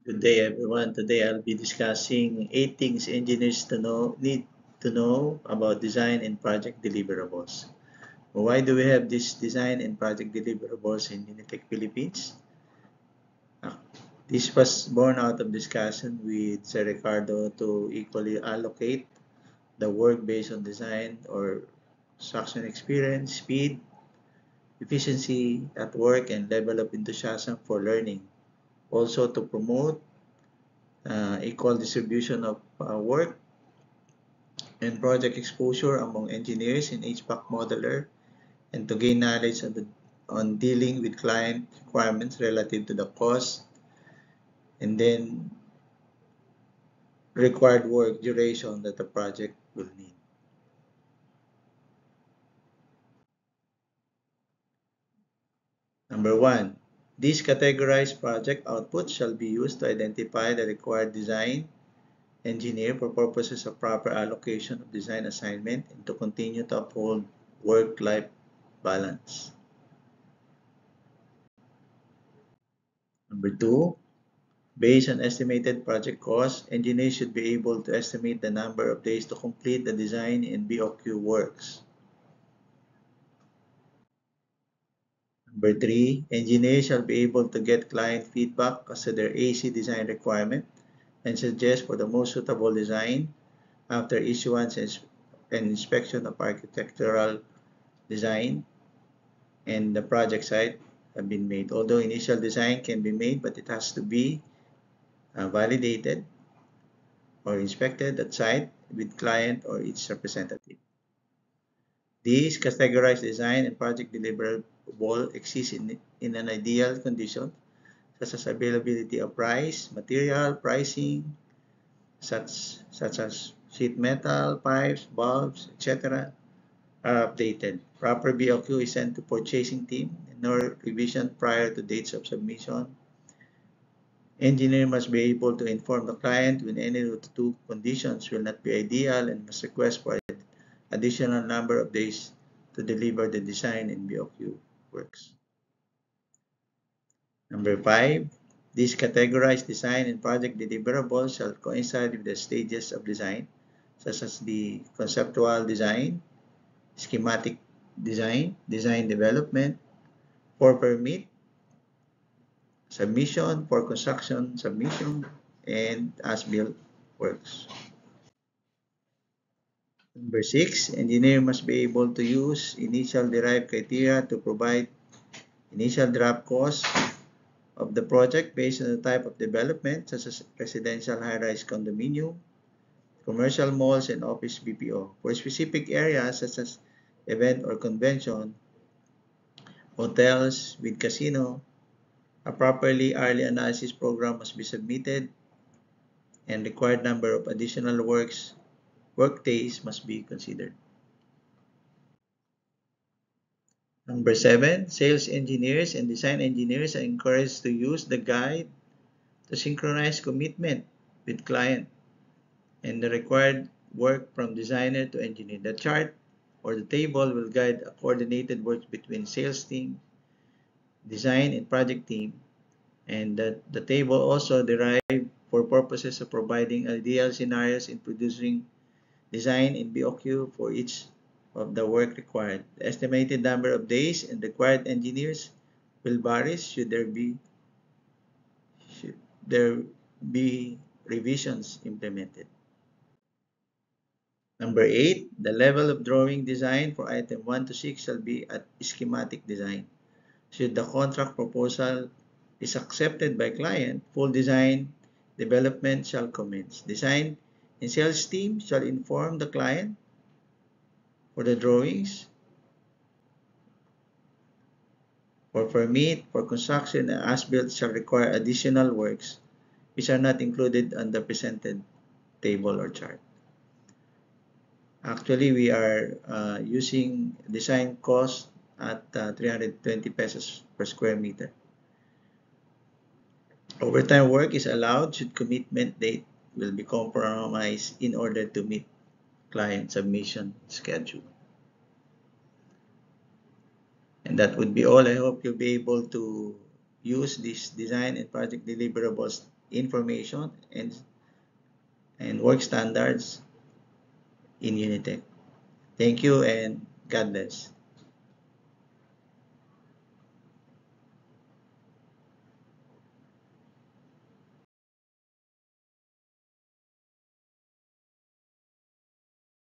Good day, everyone. Today I'll be discussing 8 things engineers need to know about design and project deliverables. Why do we have this design and project deliverables in Unitec Philippines? Ah, This was born out of discussion with Sir Ricardo to equally allocate the work based on design or construction experience, speed, efficiency at work, and level of enthusiasm for learning. Also to promote equal distribution of work and project exposure among engineers in HVAC modeler and to gain knowledge on dealing with client requirements relative to the cost and then required work duration that the project will need. Number one, these categorized project outputs shall be used to identify the required design engineer for purposes of proper allocation of design assignment and to continue to uphold work-life balance. Number two, based on estimated project cost, engineers should be able to estimate the number of days to complete the design and BOQ works. Number three, engineers shall be able to get client feedback as to their AC design requirement and suggest for the most suitable design after issuance and inspection of architectural design and the project site have been made. Although initial design can be made, but it has to be validated or inspected at site with client or its representative. These categorized design and project deliverable exist in an ideal condition, such as availability of price, material, pricing, such as sheet metal, pipes, bulbs, etc. are updated. Proper BOQ is sent to purchasing team and no revision prior to dates of submission. Engineer must be able to inform the client when any of the two conditions will not be ideal and must request for an additional number of days to deliver the design and BOQ works. Number 5, these categorized design and project deliverables shall coincide with the stages of design, such as the conceptual design, schematic design, design development, for permit, submission, for construction submission, and as-built works. Number 6, engineer must be able to use initial derived criteria to provide initial draft cost of the project based on the type of development, such as residential high-rise condominium, commercial malls, and office BPO. For specific areas such as event or convention, hotels with casino, a properly early analysis program must be submitted and required number of additional work days must be considered. Number 7, sales engineers and design engineers are encouraged to use the guide to synchronize commitment with client and the required work from designer to engineer. The chart or the table will guide a coordinated work between sales team, design, and project team, and the table also derived for purposes of providing ideal scenarios in producing design and BOQ for each of the work required. The estimated number of days and required engineers will vary should there be revisions implemented. Number 8, the level of drawing design for item 1 to 6 shall be at schematic design. Should the contract proposal is accepted by client, full design development shall commence. Design and sales team shall inform the client for the drawings, for permit, for construction, and as-built shall require additional works which are not included on the presented table or chart. Actually, we are using design cost at 320 pesos per square meter. Overtime work is allowed should commitment date will be compromised in order to meet client submission schedule. And that would be all. I hope you'll be able to use this design and project deliverables information and work standards in Unitech. Thank you and God bless.